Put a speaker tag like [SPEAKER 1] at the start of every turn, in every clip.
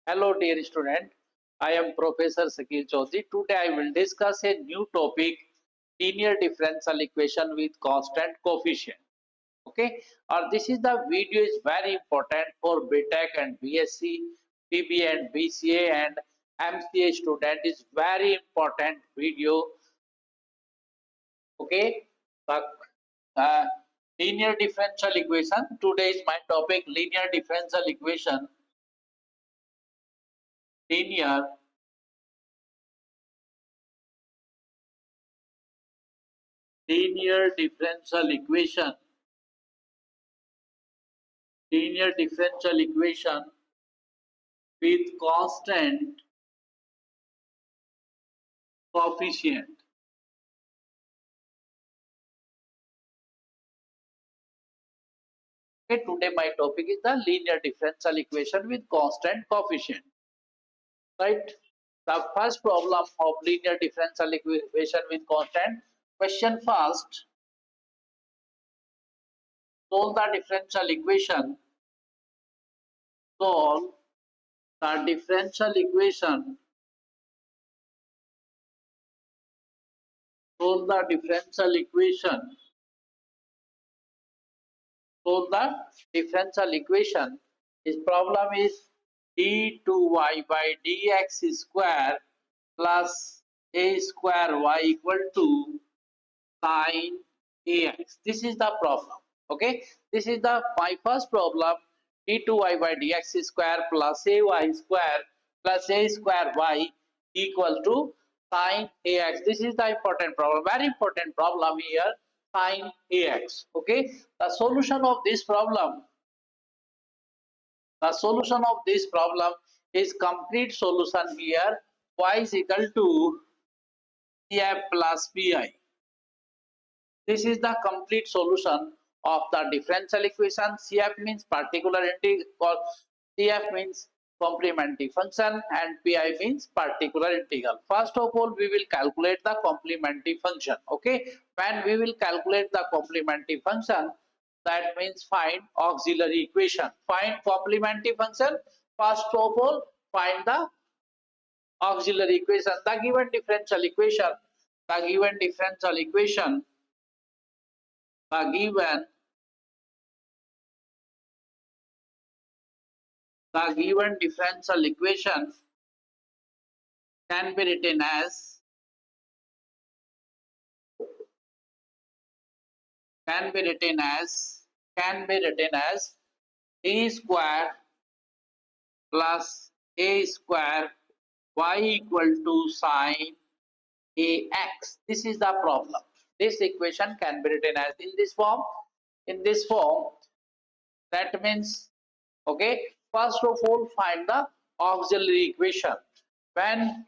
[SPEAKER 1] Hello dear student, I am Professor Sakil Chaudhary. Today I will discuss a new topic, linear differential equation with constant coefficient. Okay, or this is the video is very important for BTech and BSc, BBA and BCA and MCA student is very important video. Okay, the uh, linear differential equation. Today is my topic linear differential equation. Linear linear differential equation linear differential equation with constant coefficient. Okay, today my topic is the linear differential equation with constant coefficient. Right? The first problem of linear differential equation with constant. Question first. Solve the differential equation. Solve the differential equation. Solve the differential equation. So the differential equation, his problem is d2y by dx square plus a square y equal to sine ax. This is the problem. Okay, this is the my first problem. D2y by dx square plus ay square plus a square y equal to sine ax. This is the important problem. Very important problem here. Sine ax. Okay, the solution of this problem. The solution of this problem is complete solution here. Y is equal to CF plus PI. This is the complete solution of the differential equation. CF means particular integral, CF means complementary function and PI means particular integral. First of all, we will calculate the complementary function. Okay, when we will calculate the complementary function, that means find auxiliary equation. Find complementary function. First of all, find the auxiliary equation. The given differential equation. The given differential equation the given differential equation can be written as can be written as a square plus a square y equal to sine ax. This is the problem. This equation can be written as in this form. In this form, that means, okay, first of all find the auxiliary equation. When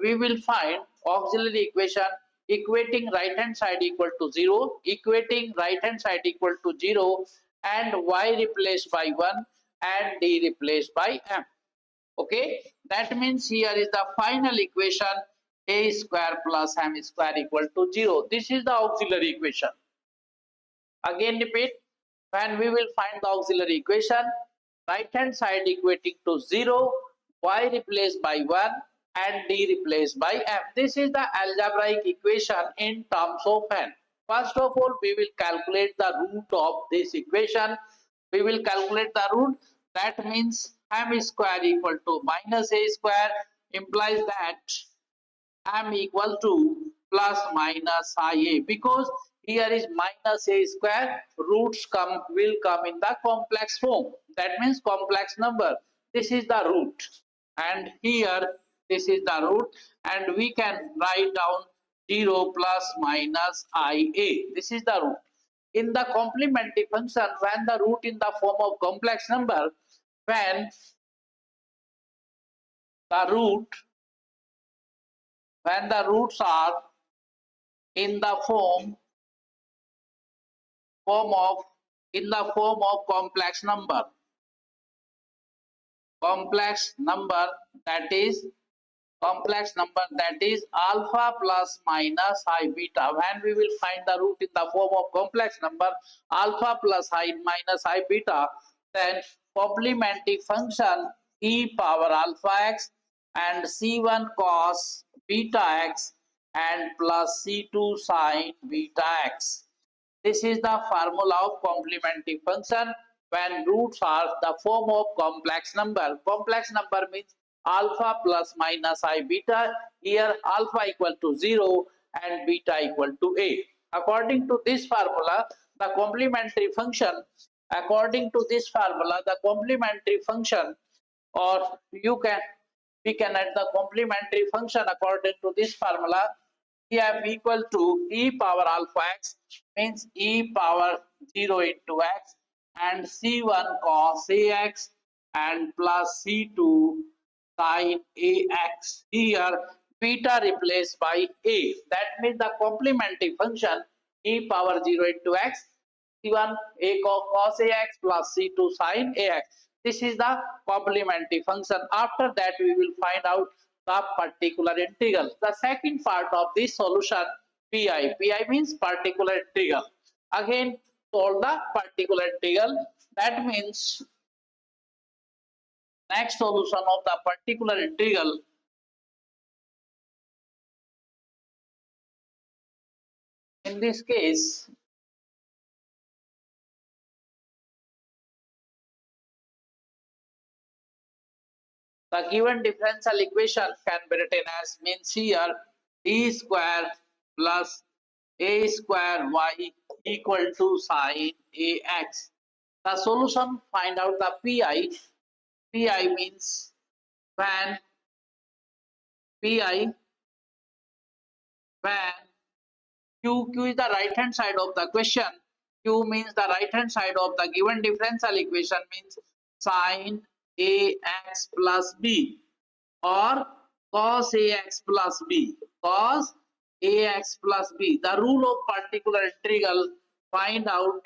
[SPEAKER 1] we will find auxiliary equation, equating right hand side equal to 0, and y replaced by 1 and d replaced by m. Okay, that means here is the final equation, a square plus m square equal to 0. This is the auxiliary equation. Again repeat, when we will find the auxiliary equation, right hand side equating to 0, y replaced by 1 and d replaced by m. This is the algebraic equation in terms of n. First of all, we will calculate the root of this equation. We will calculate the root. That means m square equal to minus a square implies that m equal to plus minus ia, because here is minus a square, roots will come in the complex form. That means complex number. This is the root, and here this is the root, and we can write down 0 plus minus ia. This is the root. In the complementary function, when the root in the form of complex number, when the root when the roots are in the form of complex number, that is alpha plus minus I beta. When we will find the root in the form of complex number alpha plus I minus I beta, then complementary function e power alpha x and c1 cos beta x and plus c2 sin beta x. This is the formula of complementary function when roots are the form of complex number. Complex number means alpha plus minus I beta. Here alpha equal to 0 and beta equal to a. According to this formula, the complementary function, according to this formula, the complementary function, or we can add the complementary function according to this formula. F equal to e power alpha x means e power 0 into x and c1 cos ax and plus c2 sin ax. Here beta replaced by a. That means the complementary function e power 0 into x, c1 a cos ax plus c2 sin ax. This is the complementary function. After that we will find out the particular integral. The second part of this solution, pi. Pi means particular integral. Again solve the particular integral. That means next solution of the particular integral, in this case the given differential equation can be written as, means here d square plus a square y equal to sin ax. The solution, find out the pi. Pi means when pi when q is the right hand side of the question. Q means the right hand side of the given differential equation means sin ax plus b or cos ax plus b. Cos ax plus b. The rule of particular integral, find out,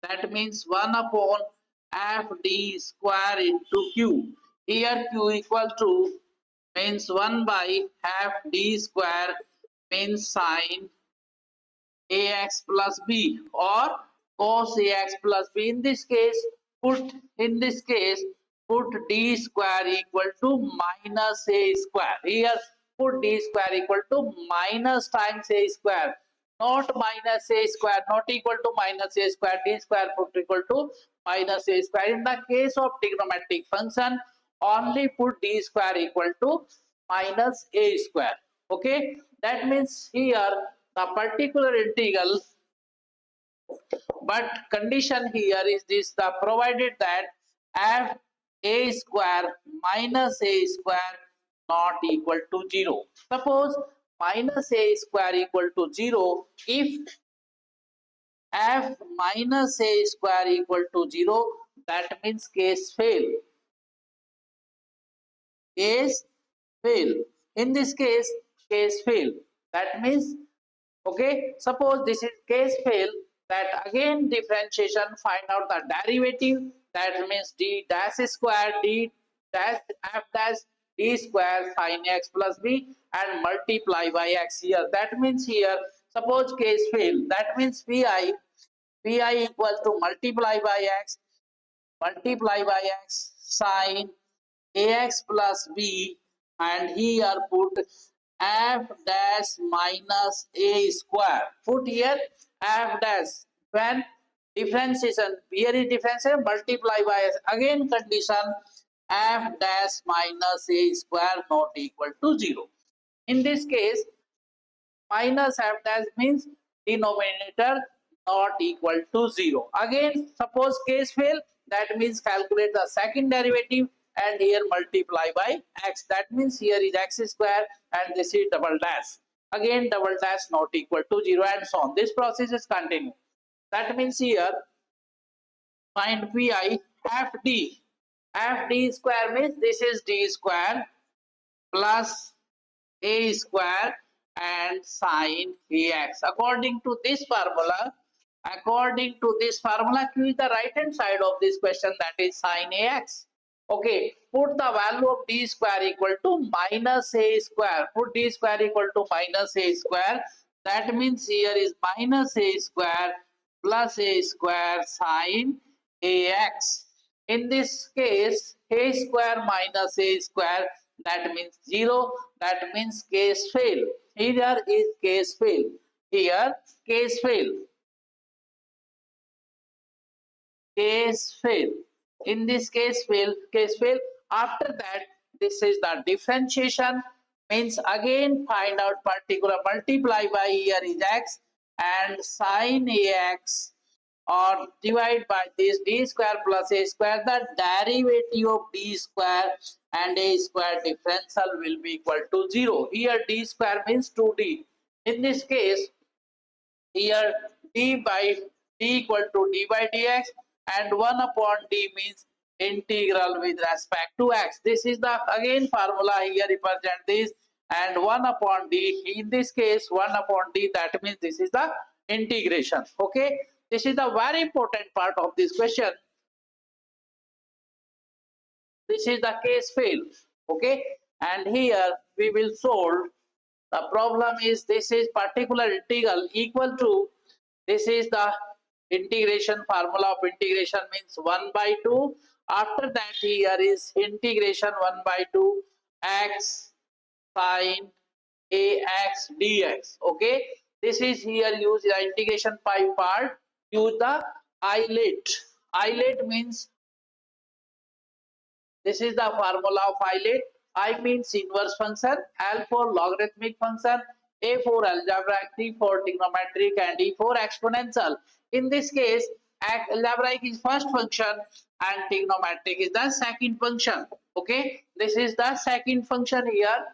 [SPEAKER 1] that means 1 upon f d square into q. Here q equal to means 1 by half d square means sin ax plus b or cos ax plus b. In this case, put d square equal to minus a square. Here put d square equal to minus times a square, not minus a square, not equal to minus a square. D square put equal to minus a square. In the case of trigonometric function, only put d square equal to minus a square. Okay, that means here the particular integral, but condition here is this, the provided that f a square minus a square not equal to 0. Suppose minus a square equal to 0, if f minus a square equal to 0, that means case fail. Case fail. In this case fail. That means, okay, suppose this is case fail, that again differentiation, find out the derivative. That means d dash square d dash f dash d square sin x plus b and multiply by x here. That means here, suppose case fail, that means pi equal to multiply by x sin ax plus b, and here put f dash minus a square. Put here f dash. When differentiation, here is differentiation, multiply by s. Again condition, f dash minus a square not equal to 0. In this case, minus f dash means denominator not equal to 0. Again, suppose case fail, that means calculate the second derivative and here multiply by x. That means here is x square and this is double dash. Again double dash not equal to 0 and so on. This process is continued. That means here find pi f d. F d square means this is d square plus a square and sin ax. According to this formula, q is the right hand side of this question, that is sin ax. Okay, put the value of d square equal to minus a square. Put d square equal to minus a square. That means here is minus a square plus a square sin ax. In this case, a square minus a square, that means 0. That means case fail. Here is case fail. Here case fail. Case fail. In this case fail, case fail. After that, this is the differentiation. Means again find out particular, multiply by here is x and sin ax, or divide by this d square plus a square. The derivative of d square and a square differential will be equal to 0. Here d square means 2d. In this case, here d equal to d by dx, and 1 upon d means integral with respect to x. This is the again formula. Here represent this, and 1 upon d, in this case 1 upon d, that means this is the integration. Okay, this is the very important part of this question. This is the case fail. Okay, and here we will solve. The problem is this is particular integral equal to, this is the integration formula of integration means 1 by 2. After that, here is integration 1 by 2 x sin ax dx. Okay, this is here use the integration by part. Use the eyelet. Eyelet means, this is the formula of eyelet. I means inverse function, L for logarithmic function, A for algebraic, T for trigonometric, and E for exponential. In this case, algebraic is first function and trigonometric is the second function. Okay, this is the second function here.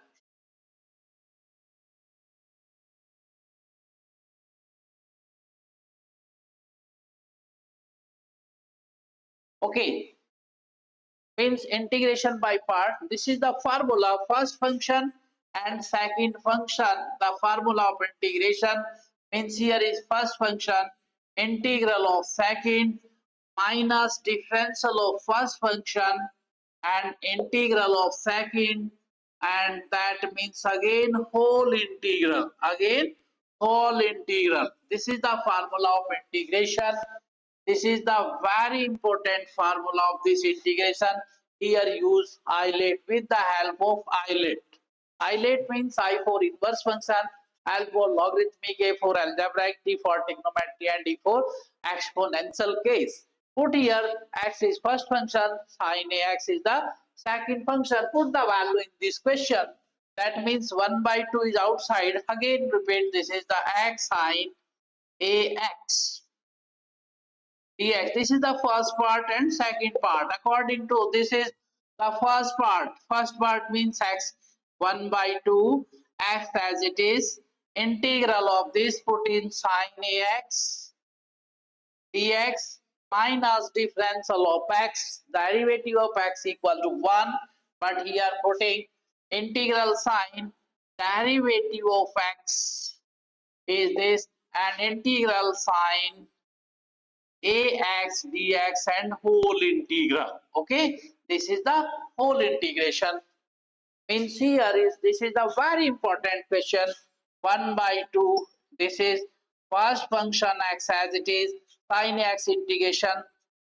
[SPEAKER 1] Okay, means integration by part. This is the formula, first function and second function. The formula of integration means here is first function integral of second minus differential of first function and integral of second, and that means again whole integral, again whole integral. This is the formula of integration. This is the very important formula of this integration. Here use eyelet, with the help of eyelet. Eyelet means I for inverse function, L for logarithmic, A for algebraic, T for trigonometry, and E for exponential case. Put here x is first function, sin ax is the second function. Put the value in this question. That means 1 by 2 is outside. Again repeat, this is the x sin ax dx. This is the first part and second part. According to this is the first part. First part means x 1 by 2, x as it is. Integral of this, put in sin ax dx minus differential of x, derivative of x equal to 1, but here putting integral sign, derivative of x is this, and integral sign ax dx and whole integral. Okay, this is the whole integration. Means here is, this is the very important question. 1 by 2, this is first function x as it is, sin x integration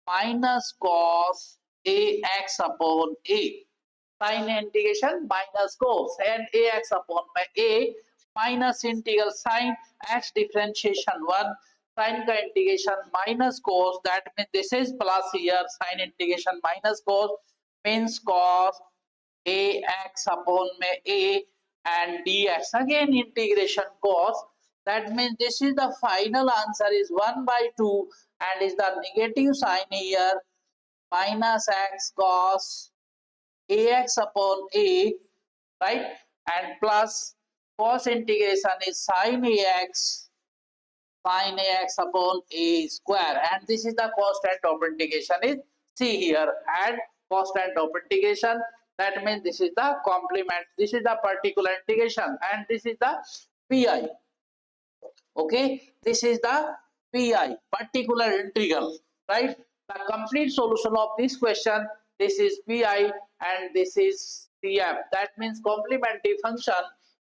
[SPEAKER 1] minus cos ax upon a. Sin integration minus cos, and ax upon a minus integral sin x differentiation 1, sin का integration minus cos, that means this is plus here, sin integration minus cos means cos ax upon a and dx, again integration cos. That means this is the final answer is 1 by 2, and is the negative sign here, minus x cos ax upon a, right, and plus cos integration is sin ax upon a square, and this is the constant of integration is c here, and constant of integration, that means this is the complement, this is the particular integration, and this is the pi. Okay, this is the pi, particular integral, right? The complete solution of this question, this is pi and this is cf, that means complementary function.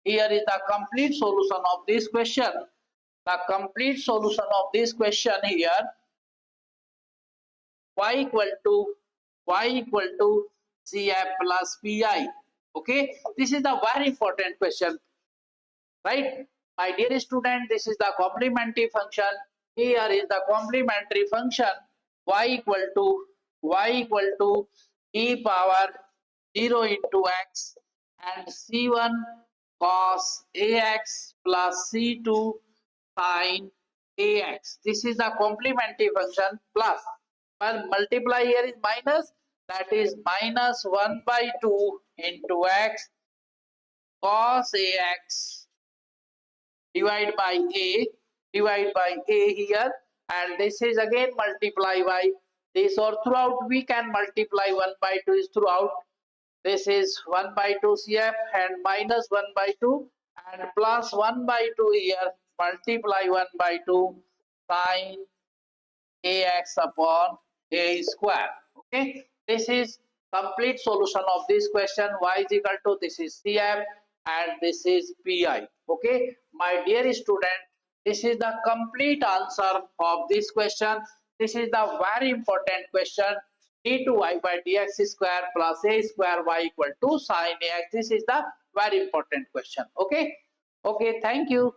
[SPEAKER 1] Here is the complete solution of this question. The complete solution of this question here, y equal to y equal to cf plus pi. Okay, this is the very important question, right? My dear student, this is the complementary function. Here is the complementary function y equal to e power 0 into x and c1 cos ax plus c2 sin ax. This is the complementary function plus. Well, multiply here is minus, that is minus 1 by 2 into x cos ax divide by a here, and this is again multiply by this, or throughout we can multiply 1 by 2 is throughout. This is 1 by 2 cf and minus 1 by 2 and plus 1 by 2 here, multiply 1 by 2 sine ax upon a square. Okay, this is complete solution of this question. Y is equal to, this is cf and this is pi. Okay, my dear student, this is the complete answer of this question. This is the very important question. D to y by dx square plus a square y equal to sine ax. This is the very important question. Okay, okay, thank you.